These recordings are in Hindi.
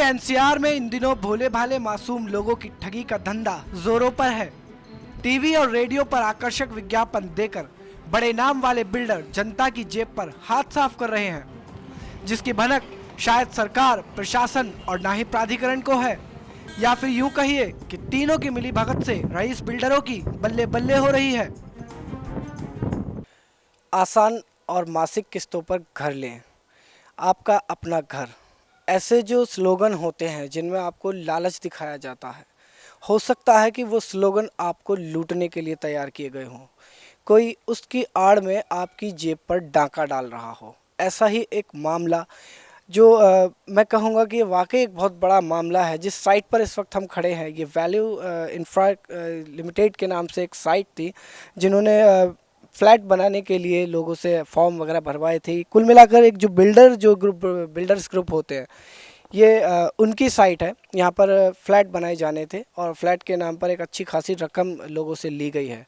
एनसीआर में इन दिनों भोले भाले मासूम लोगों की ठगी का धंधा जोरों पर है। टीवी और रेडियो पर आकर्षक विज्ञापन देकर बड़े नाम वाले बिल्डर जनता की जेब पर हाथ साफ कर रहे हैं, जिसकी भनक शायद सरकार, प्रशासन और ना ही प्राधिकरण को है, या फिर यूं कहिए कि तीनों की मिली भगत से रईस बिल्डरों की बल्ले बल्ले हो रही है। आसान और मासिक किस्तों पर घर लें, आपका अपना घर, ऐसे जो स्लोगन होते हैं जिनमें आपको लालच दिखाया जाता है, हो सकता है कि वो स्लोगन आपको लूटने के लिए तैयार किए गए हों। कोई उसकी आड़ में आपकी जेब पर डाका डाल रहा हो। ऐसा ही एक मामला जो मैं कहूँगा कि वाकई एक बहुत बड़ा मामला है। जिस साइट पर इस वक्त हम खड़े हैं, ये वैल्यू इंफ्रा लिमिटेड के नाम से एक साइट थी, जिन्होंने फ्लैट बनाने के लिए लोगों से फॉर्म वगैरह भरवाए थे। कुल मिलाकर एक जो बिल्डर्स ग्रुप होते हैं, ये उनकी साइट है। यहाँ पर फ्लैट बनाए जाने थे और फ्लैट के नाम पर एक अच्छी खासी रकम लोगों से ली गई है,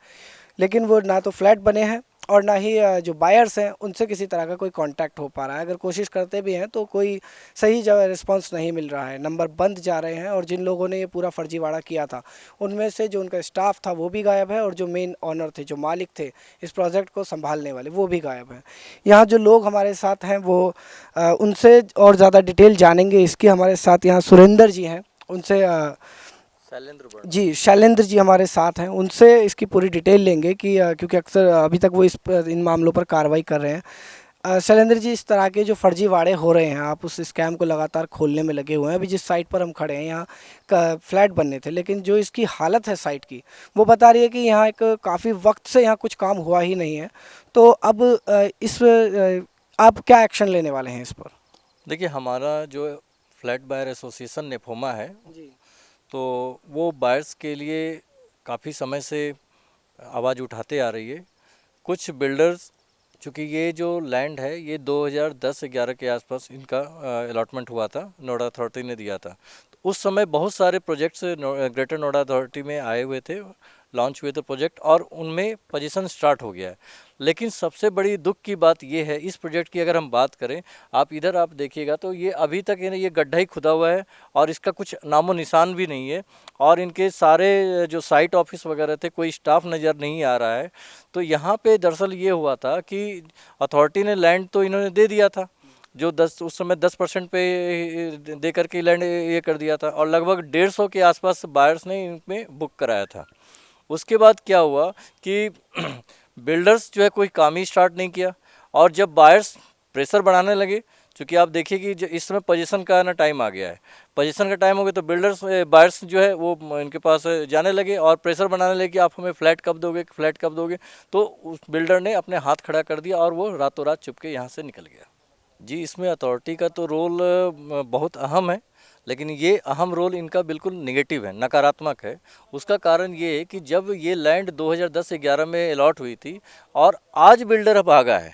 लेकिन वो ना तो फ्लैट बने हैं और ना ही जो बायर्स हैं उनसे किसी तरह का कोई कांटेक्ट हो पा रहा है। अगर कोशिश करते भी हैं तो कोई सही जगह रिस्पांस नहीं मिल रहा है, नंबर बंद जा रहे हैं। और जिन लोगों ने ये पूरा फर्जीवाड़ा किया था, उनमें से जो उनका स्टाफ था वो भी गायब है, और जो मेन ऑनर थे, जो मालिक थे इस प्रोजेक्ट को संभालने वाले, वो भी गायब हैं। यहाँ जो लोग हमारे साथ हैं वो उनसे और ज़्यादा डिटेल जानेंगे इसकी। हमारे साथ यहाँ सुरेंद्र जी हैं, उनसे शैलेंद्र जी हमारे साथ हैं, उनसे इसकी पूरी डिटेल लेंगे कि क्योंकि अक्सर अभी तक वो इन मामलों पर कार्रवाई कर रहे हैं। शैलेंद्र जी, इस तरह के जो फर्जीवाड़े हो रहे हैं, आप उस स्कैम को लगातार खोलने में लगे हुए हैं। अभी जिस साइट पर हम खड़े हैं, यहाँ फ्लैट बनने थे, लेकिन जो इसकी हालत है साइट की, वो बता रही है कि यहाँ एक काफ़ी वक्त से यहाँ कुछ काम हुआ ही नहीं है। तो अब आप क्या एक्शन लेने वाले हैं इस पर? देखिए, हमारा जो फ्लैट बायर एसोसिएशन नेफोमा है जी, तो वो बायर्स के लिए काफ़ी समय से आवाज़ उठाते आ रही है। कुछ बिल्डर्स, चूँकि ये जो लैंड है ये 2010-11 के आसपास इनका अलॉटमेंट हुआ था, नोएडा अथॉरिटी ने दिया था। तो उस समय बहुत सारे प्रोजेक्ट्स ग्रेटर नोएडा अथॉरिटी में आए हुए थे, लॉन्च हुए थे प्रोजेक्ट, और उनमें पोजीशन स्टार्ट हो गया है। लेकिन सबसे बड़ी दुख की बात ये है, इस प्रोजेक्ट की अगर हम बात करें, आप देखिएगा तो ये अभी तक ये गड्ढा ही खुदा हुआ है और इसका कुछ नामो निशान भी नहीं है। और इनके सारे जो साइट ऑफिस वगैरह थे, कोई स्टाफ नज़र नहीं आ रहा है। तो यहाँ पे दरअसल ये हुआ था कि अथॉरिटी ने लैंड तो इन्होंने दे दिया था, जो उस समय 10% पे दे करके लैंड ये कर दिया था, और लगभग 150 के आसपास बायर्स ने इनमें बुक कराया था। उसके बाद क्या हुआ कि बिल्डर्स जो है कोई काम ही स्टार्ट नहीं किया, और जब बायर्स प्रेशर बढ़ाने लगे, क्योंकि आप देखिए कि इस समय पोजीशन का ना टाइम आ गया है, पोजीशन का टाइम हो गया, तो बायर्स जो है वो इनके पास जाने लगे और प्रेशर बनाने लगे कि आप हमें फ्लैट कब दोगे। तो उस बिल्डर ने अपने हाथ खड़ा कर दिया और वो रातों रात चुपके यहाँ से निकल गया। जी, इसमें अथॉरिटी का तो रोल बहुत अहम है, लेकिन ये अहम रोल इनका बिल्कुल नेगेटिव है, नकारात्मक है। उसका कारण ये है कि जब ये लैंड 2010-11 में अलॉट हुई थी और आज बिल्डर भागा है,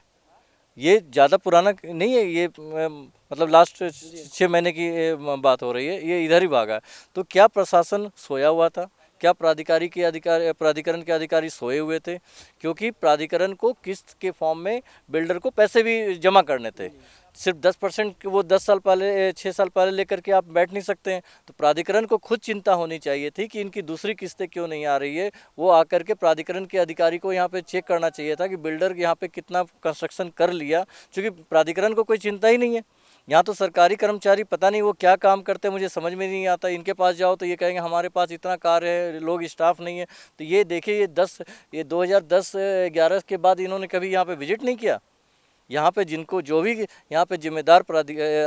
ये ज़्यादा पुराना नहीं है, ये मतलब लास्ट 6 महीने की बात हो रही है, ये इधर ही भागा है। तो क्या प्रशासन सोया हुआ था? क्या प्राधिकरण के अधिकारी सोए हुए थे? क्योंकि प्राधिकरण को किस्त के फॉर्म में बिल्डर को पैसे भी जमा करने थे। सिर्फ 10% वो 10 साल पहले 6 साल पहले लेकर के आप बैठ नहीं सकते हैं। तो प्राधिकरण को खुद चिंता होनी चाहिए थी कि इनकी दूसरी किस्तें क्यों नहीं आ रही है। वो आकर के प्राधिकरण के अधिकारी को यहाँ पे चेक करना चाहिए था कि बिल्डर यहाँ पे कितना कंस्ट्रक्शन कर लिया, क्योंकि प्राधिकरण को कोई चिंता ही नहीं है। यहाँ तो सरकारी कर्मचारी पता नहीं वो क्या काम करते हैं, मुझे समझ में नहीं आता। इनके पास जाओ तो ये कहेंगे हमारे पास इतना कार्य है, लोग स्टाफ नहीं है। तो ये देखिए, ये 2010-11 के बाद इन्होंने कभी यहाँ पे विजिट नहीं किया। यहाँ पे जो भी यहाँ पे जिम्मेदार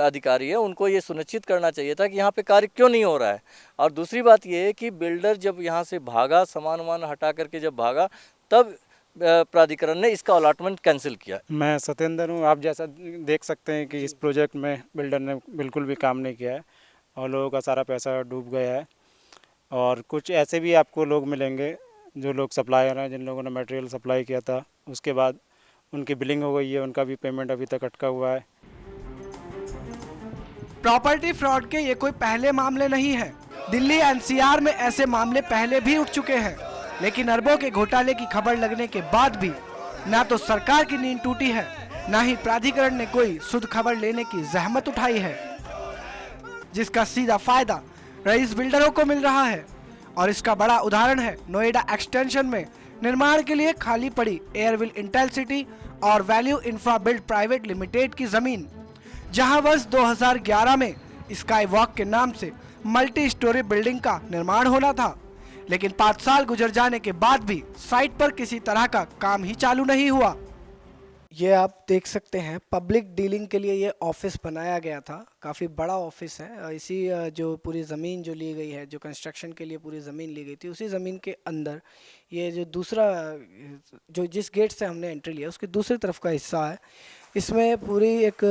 अधिकारी है, उनको ये सुनिश्चित करना चाहिए था कि यहाँ पे कार्य क्यों नहीं हो रहा है। और दूसरी बात ये है कि बिल्डर जब यहाँ से भागा, सामान वामान हटा करके जब भागा, तब प्राधिकरण ने इसका अलॉटमेंट कैंसिल किया। मैं सत्येंद्र हूँ। आप जैसा देख सकते हैं कि इस प्रोजेक्ट में बिल्डर ने बिल्कुल भी काम नहीं किया है और लोगों का सारा पैसा डूब गया है। और कुछ ऐसे भी आपको लोग मिलेंगे जो लोग सप्लायर हैं, जिन लोगों ने मटेरियल सप्लाई किया था, उसके बाद उनकी बिलिंग हो गई है, उनका भी पेमेंट अभी तक अटका हुआ है। प्रॉपर्टी फ्रॉड के ये कोई पहले मामले नहीं है। दिल्ली एनसीआर में ऐसे मामले पहले भी उठ चुके हैं, लेकिन अरबों के घोटाले की खबर लगने के बाद भी ना तो सरकार की नींद टूटी है, ना ही प्राधिकरण ने कोई शुद्ध खबर लेने की जहमत उठाई है। जिसका सीधा फायदा रईस बिल्डरों को मिल रहा है। और इसका बड़ा उदाहरण है नोएडा एक्सटेंशन में निर्माण के लिए खाली पड़ी एयरविल इंटेलसिटी और value infra build private limited की जमीन, जहां वर्ष 2011 में स्काई वॉक के नाम से मल्टी स्टोरी बिल्डिंग का निर्माण होना था, लेकिन 5 साल गुजर जाने के बाद भी साइट पर किसी तरह का काम ही चालू नहीं हुआ। ये आप देख सकते हैं पब्लिक डीलिंग के लिए ये ऑफिस बनाया गया था, काफ़ी बड़ा ऑफिस है। इसी जो पूरी ज़मीन जो ली गई है, जो कंस्ट्रक्शन के लिए पूरी ज़मीन ली गई थी, उसी ज़मीन के अंदर ये जो दूसरा जो जिस गेट से हमने एंट्री लिया उसकी दूसरी तरफ का हिस्सा है, इसमें पूरी एक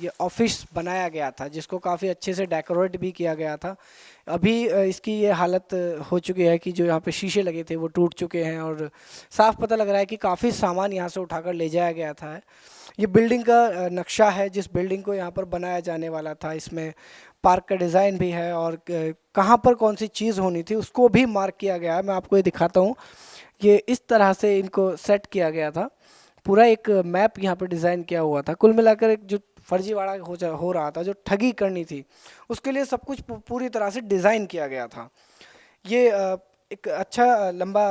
ये ऑफिस बनाया गया था, जिसको काफ़ी अच्छे से डेकोरेट भी किया गया था। अभी इसकी ये हालत हो चुकी है कि जो यहाँ पे शीशे लगे थे वो टूट चुके हैं और साफ पता लग रहा है कि काफ़ी सामान यहाँ से उठाकर ले जाया गया था। ये बिल्डिंग का नक्शा है जिस बिल्डिंग को यहाँ पर बनाया जाने वाला था। इसमें पार्क का डिज़ाइन भी है और कहाँ पर कौन सी चीज़ होनी थी उसको भी मार्क किया गया है। मैं आपको ये दिखाता हूँ, ये इस तरह से इनको सेट किया गया था, पूरा एक मैप यहाँ पर डिज़ाइन किया हुआ था। कुल मिलाकर एक जो फर्जीवाड़ा हो रहा था, जो ठगी करनी थी, उसके लिए सब कुछ पूरी तरह से डिज़ाइन किया गया था। ये एक अच्छा लंबा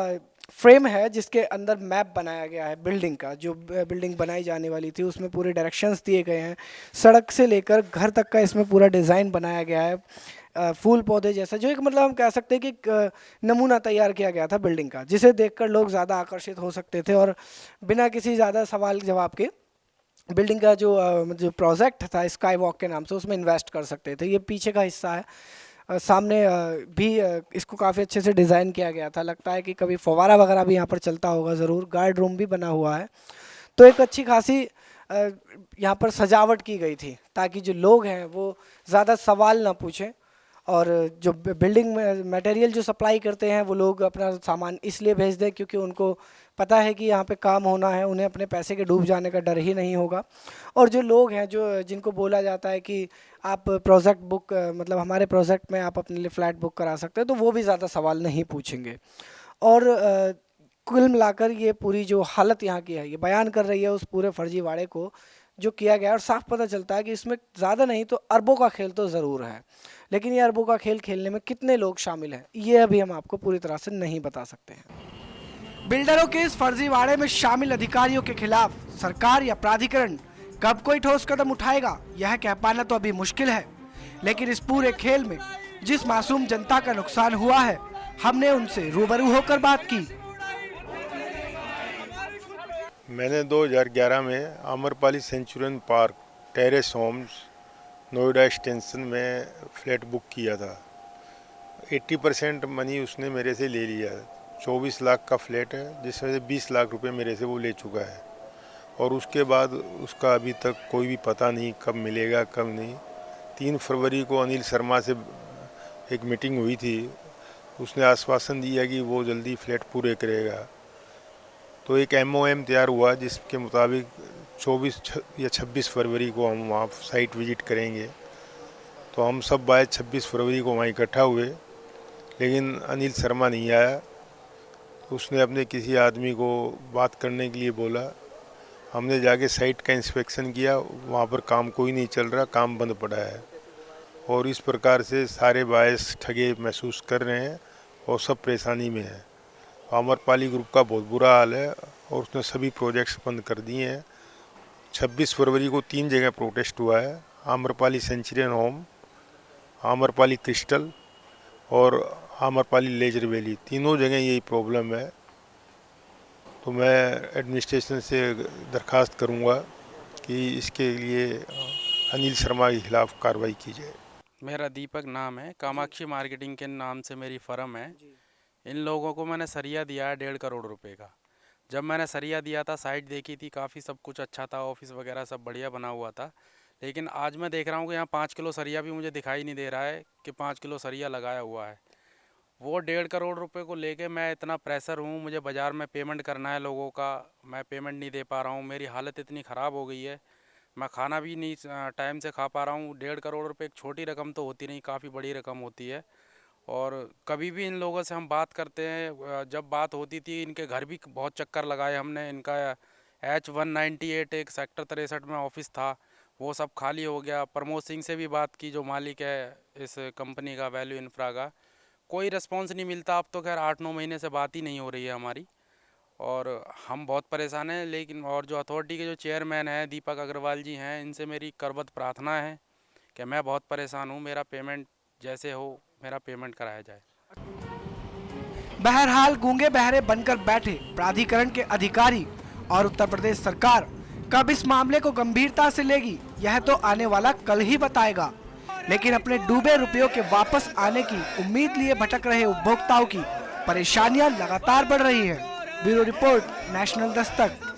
फ्रेम है जिसके अंदर मैप बनाया गया है बिल्डिंग का। जो बिल्डिंग बनाई जाने वाली थी उसमें पूरे डायरेक्शंस दिए गए हैं, सड़क से लेकर घर तक का इसमें पूरा डिज़ाइन बनाया गया है। फूल पौधे जैसा जो एक मतलब हम कह सकते हैं कि एक नमूना तैयार किया गया था बिल्डिंग का, जिसे देखकर लोग ज़्यादा आकर्षित हो सकते थे और बिना किसी ज़्यादा सवाल जवाब के बिल्डिंग का जो प्रोजेक्ट था स्काई वॉक के नाम से उसमें इन्वेस्ट कर सकते थे। ये पीछे का हिस्सा है, सामने भी इसको काफ़ी अच्छे से डिज़ाइन किया गया था। लगता है कि कभी फव्वारा वगैरह भी यहाँ पर चलता होगा ज़रूर। गार्ड रूम भी बना हुआ है, तो एक अच्छी खासी यहाँ पर सजावट की गई थी ताकि जो लोग हैं वो ज़्यादा सवाल ना पूछें और जो बिल्डिंग में मटेरियल जो सप्लाई करते हैं वो लोग अपना सामान इसलिए भेज दें क्योंकि उनको पता है कि यहाँ पे काम होना है, उन्हें अपने पैसे के डूब जाने का डर ही नहीं होगा। और जो लोग हैं जो जिनको बोला जाता है कि आप प्रोजेक्ट बुक मतलब हमारे प्रोजेक्ट में आप अपने लिए फ़्लैट बुक करा सकते हैं, तो वो भी ज़्यादा सवाल नहीं पूछेंगे। और कुल मिलाकर ये पूरी जो हालत यहाँ की है ये बयान कर रही है उस पूरे फर्जीवाड़े को जो किया गया। और साफ पता चलता है कि इसमें ज़्यादा नहीं तो अरबों का खेल तो ज़रूर है, लेकिन ये अरबों का खेल खेलने में कितने लोग शामिल हैं ये अभी हम आपको पूरी तरह से नहीं बता सकते हैं। बिल्डरों के इस फर्जीवाड़े में शामिल अधिकारियों के खिलाफ सरकार या प्राधिकरण कब कोई ठोस कदम उठाएगा यह कह पाना तो अभी मुश्किल है, लेकिन इस पूरे खेल में जिस मासूम जनता का नुकसान हुआ है हमने उनसे रूबरू होकर बात की। मैंने 2011 में Amrapali Centurion Park Terrace Homes Noida Extension में फ्लैट बुक किया था। 80% मनी उसने मेरे से ले लिया। 24 लाख का फ्लैट है जिसमें से 20 लाख रुपए मेरे से वो ले चुका है और उसके बाद उसका अभी तक कोई भी पता नहीं कब मिलेगा कब नहीं। 3 फरवरी को अनिल शर्मा से एक मीटिंग हुई थी, उसने आश्वासन दिया कि वो जल्दी फ्लैट पूरे करेगा। तो एक MOM तैयार हुआ जिसके मुताबिक 24 या 26 फरवरी को हम वहाँ साइट विजिट करेंगे। तो हम सब बाय 26 फरवरी को वहाँ इकट्ठा हुए, लेकिन अनिल शर्मा नहीं आया। उसने अपने किसी आदमी को बात करने के लिए बोला। हमने जाके साइट का इंस्पेक्शन किया, वहाँ पर काम कोई नहीं चल रहा, काम बंद पड़ा है। और इस प्रकार से सारे बायस ठगे महसूस कर रहे हैं और सब परेशानी में है। आम्रपाली ग्रुप का बहुत बुरा हाल है और उसने सभी प्रोजेक्ट्स बंद कर दिए हैं। 26 फरवरी को 3 जगह प्रोटेस्ट हुआ है, Amrapali Centurion home, Amrapali crystal और आम्रपाली लेजर वैली, तीनों जगह यही प्रॉब्लम है। तो मैं एडमिनिस्ट्रेशन से दरख्वास्त करूंगा कि इसके लिए अनिल शर्मा के खिलाफ कार्रवाई की जाए। मेरा दीपक नाम है, कामाक्षी मार्केटिंग के नाम से मेरी फर्म है। इन लोगों को मैंने सरिया दिया है 1.5 करोड़ रुपए का। जब मैंने सरिया दिया था साइट देखी थी, काफ़ी सब कुछ अच्छा था, ऑफिस वगैरह सब बढ़िया बना हुआ था। लेकिन आज मैं देख रहा हूँ कि यहाँ 5 किलो सरिया भी मुझे दिखाई नहीं दे रहा है कि 5 किलो सरिया लगाया हुआ है। वो 1.5 करोड़ रुपए को लेके मैं इतना प्रेशर हूँ, मुझे बाज़ार में पेमेंट करना है लोगों का, मैं पेमेंट नहीं दे पा रहा हूँ। मेरी हालत इतनी ख़राब हो गई है, मैं खाना भी नहीं टाइम से खा पा रहा हूँ। 1.5 करोड़ रुपए एक छोटी रकम तो होती नहीं, काफ़ी बड़ी रकम होती है। और कभी भी इन लोगों से हम बात करते हैं, जब बात होती थी इनके घर भी बहुत चक्कर लगाए हमने। इनका H198 एक सेक्टर 63 में ऑफिस था, वो सब खाली हो गया। प्रमोद सिंह से भी बात की जो मालिक है इस कंपनी का, वैल्यू इंफ्रा का, कोई रिस्पॉन्स नहीं मिलता। अब तो खैर 8-9 महीने से बात ही नहीं हो रही है हमारी, और हम बहुत परेशान हैं। लेकिन और जो अथॉरिटी के जो चेयरमैन हैं दीपक अग्रवाल जी हैं, इनसे मेरी करबद्ध प्रार्थना है कि मैं बहुत परेशान हूँ, मेरा पेमेंट जैसे हो मेरा पेमेंट कराया जाए। बहरहाल गूंगे बहरे बनकर बैठे प्राधिकरण के अधिकारी और उत्तर प्रदेश सरकार कब इस मामले को गंभीरता से लेगी, यह तो आने वाला कल ही बताएगा। लेकिन अपने डूबे रुपयों के वापस आने की उम्मीद लिए भटक रहे उपभोक्ताओं की परेशानियां लगातार बढ़ रही हैं। Bureau report, national Dastak.